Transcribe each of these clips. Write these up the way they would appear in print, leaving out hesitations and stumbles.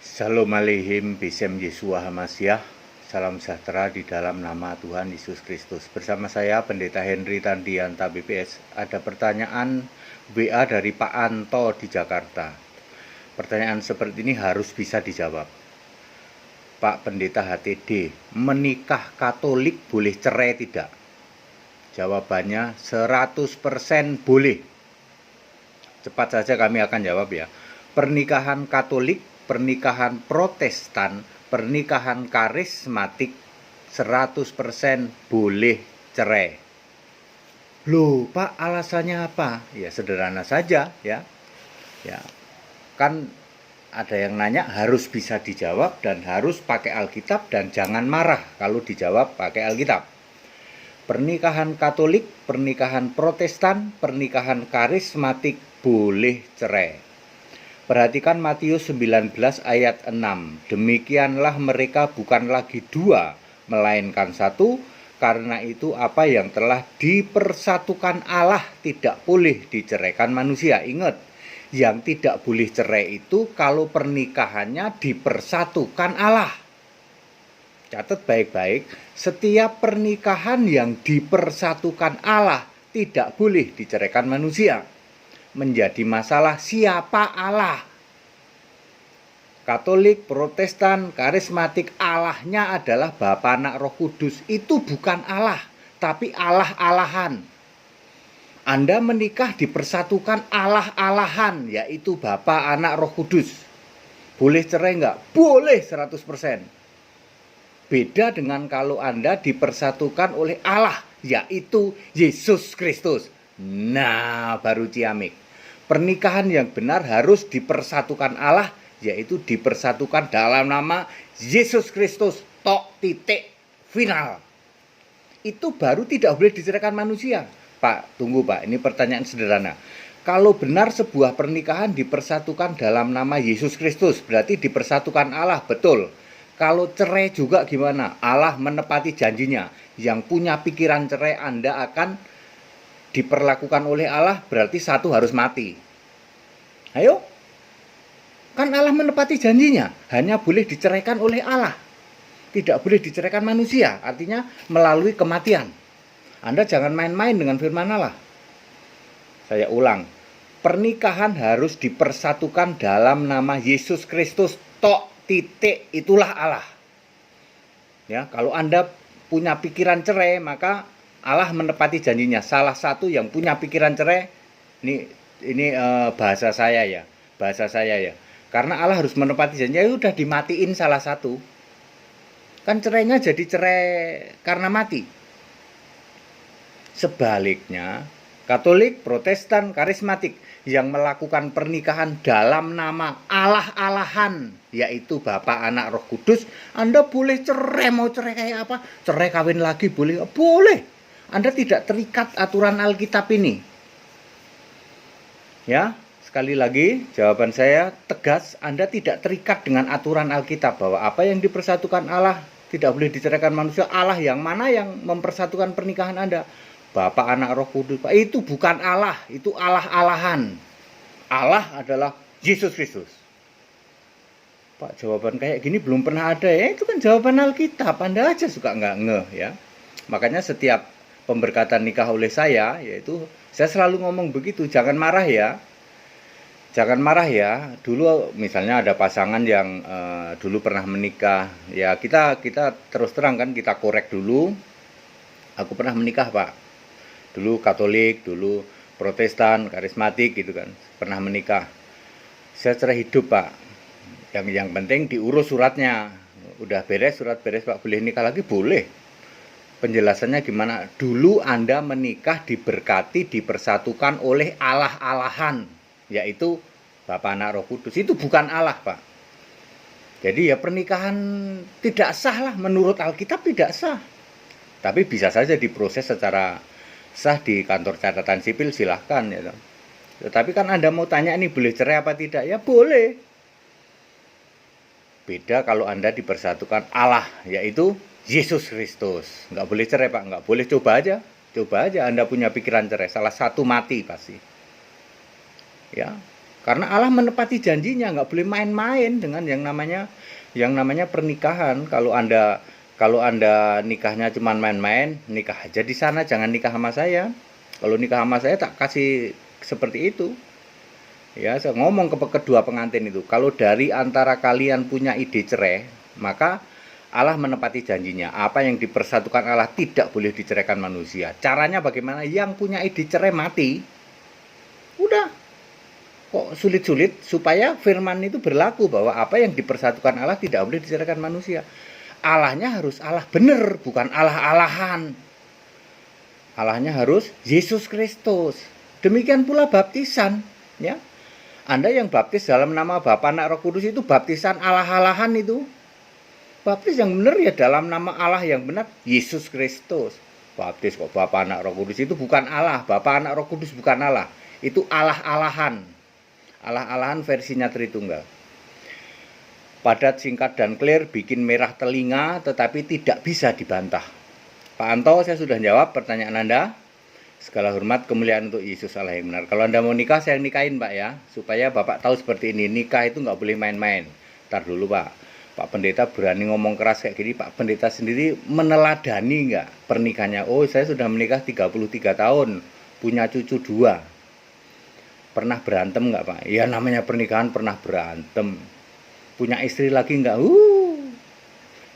Shalom aleihim bisem Yesua Hamasyah. Salam sejahtera di dalam nama Tuhan Yesus Kristus. Bersama saya Pendeta Henry Tandianta BPS. Ada pertanyaan WA dari Pak Anto di Jakarta. Pertanyaan seperti ini harus bisa dijawab. Pak Pendeta HTD, menikah Katolik boleh cerai tidak? Jawabannya 100% boleh. Cepat saja kami akan jawab ya. Pernikahan Katolik, pernikahan Protestan, pernikahan karismatik 100% boleh cerai. Loh, Pak, alasannya apa? Ya sederhana saja ya. Ya. Kan ada yang nanya harus bisa dijawab dan harus pakai Alkitab dan jangan marah kalau dijawab pakai Alkitab. Pernikahan Katolik, pernikahan Protestan, pernikahan karismatik boleh cerai. Perhatikan Matius 19 ayat 6. Demikianlah mereka bukan lagi dua, melainkan satu. Karena itu apa yang telah dipersatukan Allah tidak boleh diceraikan manusia. Ingat, yang tidak boleh cerai itu kalau pernikahannya dipersatukan Allah. Catat baik-baik, setiap pernikahan yang dipersatukan Allah tidak boleh diceraikan manusia. Menjadi masalah siapa Allah. Katolik, Protestan, karismatik, Allahnya adalah Bapa, Anak, Roh Kudus. Itu bukan Allah, tapi Allah-Allahan. Anda menikah dipersatukan Allah-Allahan, yaitu Bapa, Anak, Roh Kudus. Boleh cerai enggak? Boleh 100%. Beda dengan kalau Anda dipersatukan oleh Allah, yaitu Yesus Kristus. Nah, baru ciamik. Pernikahan yang benar harus dipersatukan Allah, yaitu dipersatukan dalam nama Yesus Kristus. Tok, titik, final. Itu baru tidak boleh diceraikan manusia. Pak, tunggu Pak, ini pertanyaan sederhana. Kalau benar sebuah pernikahan dipersatukan dalam nama Yesus Kristus, berarti dipersatukan Allah, betul. Kalau cerai juga gimana? Allah menepati janjinya. Yang punya pikiran cerai Anda akan diperlakukan oleh Allah, berarti satu harus mati. Ayo, kan Allah menepati janjinya, hanya boleh diceraikan oleh Allah, tidak boleh diceraikan manusia, artinya melalui kematian. Anda jangan main-main dengan firman Allah. Saya ulang, pernikahan harus dipersatukan dalam nama Yesus Kristus, tok, titik, itulah Allah. Ya, kalau Anda punya pikiran cerai, maka Allah menepati janjinya. Salah satu yang punya pikiran cerai, ini bahasa saya ya, Karena Allah harus menepati janjinya, ya udah dimatiin salah satu. Kan cerainya jadi cerai karena mati. Sebaliknya, Katolik, Protestan, karismatik yang melakukan pernikahan dalam nama Allah-Allahan, yaitu Bapa, Anak, Roh Kudus, Anda boleh cerai, mau cerai kayak apa? Cerai kawin lagi boleh? Boleh. Anda tidak terikat aturan Alkitab ini. Ya, sekali lagi jawaban saya tegas, Anda tidak terikat dengan aturan Alkitab bahwa apa yang dipersatukan Allah tidak boleh diceraikan manusia. Allah yang mana yang mempersatukan pernikahan Anda? Bapa, Anak, Roh Kudus. Itu bukan Allah, itu Allah-Allahan. Allah adalah Yesus Kristus. Pak, jawaban kayak gini belum pernah ada ya. Itu kan jawaban Alkitab. Anda aja suka nggak ngeh ya. Makanya setiap pemberkatan nikah oleh saya, yaitu saya selalu ngomong begitu, jangan marah ya. Jangan marah ya. Dulu misalnya ada pasangan yang dulu pernah menikah, ya kita terus terang kan, kita korek dulu. Aku pernah menikah Pak, dulu Katolik, dulu Protestan, karismatik gitu kan, pernah menikah. Saya cerai hidup Pak. Yang penting diurus suratnya. Udah beres, surat beres Pak, boleh nikah lagi? Boleh. Penjelasannya gimana? Dulu Anda menikah diberkati, dipersatukan oleh Allah-Allahan, yaitu Bapa, Anak, Roh Kudus. Itu bukan Allah Pak. Jadi ya pernikahan tidak sah lah, menurut Alkitab tidak sah. Tapi bisa saja diproses secara sah di kantor catatan sipil, silahkan ya. Tetapi kan Anda mau tanya ini boleh cerai apa tidak? Ya boleh. Beda kalau Anda dipersatukan Allah, yaitu Yesus Kristus. Nggak boleh cerai Pak, nggak boleh. Coba aja Anda punya pikiran cerai, salah satu mati pasti. Ya, Karena Allah menepati janjinya, nggak boleh main-main dengan yang namanya pernikahan. Kalau anda nikahnya cuma main-main, nikah aja di sana, jangan nikah sama saya. Kalau nikah sama saya tak kasih seperti itu. Ya, saya ngomong ke kedua pengantin itu, kalau dari antara kalian punya ide cerai, maka Allah menepati janjinya. Apa yang dipersatukan Allah tidak boleh diceraikan manusia. Caranya bagaimana? Yang punya ide cerai mati. Udah. Kok sulit-sulit supaya firman itu berlaku bahwa apa yang dipersatukan Allah tidak boleh diceraikan manusia. Allahnya harus Allah benar, bukan Allah-alahan. Allahnya harus Yesus Kristus. Demikian pula baptisan, ya. Anda yang baptis dalam nama Bapa, Anak, Roh Kudus itu baptisan Allah-alahan itu. Baptis yang benar ya dalam nama Allah yang benar, Yesus Kristus. Baptis kok Bapa, Anak, Roh Kudus itu bukan Allah. Bapa, Anak, Roh Kudus bukan Allah. Itu Allah-alahan. Allah-alahan versinya Tritunggal. Padat, singkat, dan clear, bikin merah telinga, tetapi tidak bisa dibantah. Pak Anto, saya sudah jawab pertanyaan Anda. Segala hormat, kemuliaan untuk Yesus Allah yang benar. Kalau Anda mau nikah, saya nikahin Pak ya. Supaya Bapak tahu seperti ini, nikah itu nggak boleh main-main. Ntar dulu Pak. Pak Pendeta berani ngomong keras kayak gini, Pak Pendeta sendiri meneladani nggak pernikahannya? Oh, saya sudah menikah 33 tahun, punya cucu 2. Pernah berantem nggak Pak? Ya namanya pernikahan pernah berantem. Punya istri lagi nggak?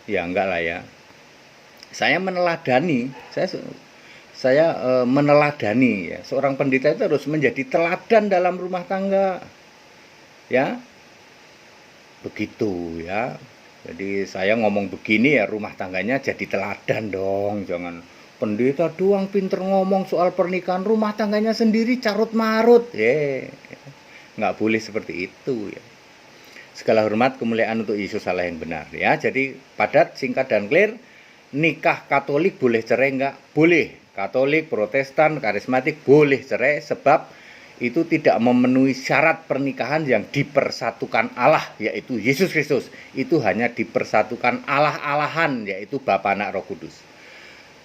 Ya enggak lah ya. Saya meneladani, saya meneladani ya. Seorang pendeta itu harus menjadi teladan dalam rumah tangga. Ya. Begitu ya. Jadi saya ngomong begini ya rumah tangganya jadi teladan dong. Jangan pendeta doang pinter ngomong soal pernikahan, rumah tangganya sendiri carut-marut. Nggak boleh seperti itu ya. Segala hormat, kemuliaan untuk Yesus Allah yang benar ya. Jadi padat, singkat, dan clear. Nikah Katolik boleh cerai nggak? Boleh. Katolik, Protestan, karismatik boleh cerai sebab itu tidak memenuhi syarat pernikahan yang dipersatukan Allah, yaitu Yesus Kristus. Itu hanya dipersatukan Allah-alahan, yaitu Bapa, Anak, Roh Kudus.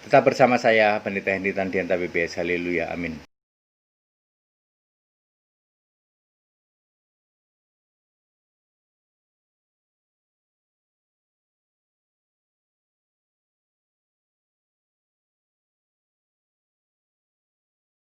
Tetap bersama saya, Pendeta Hendy Tandianta BBS. Haleluya, amin.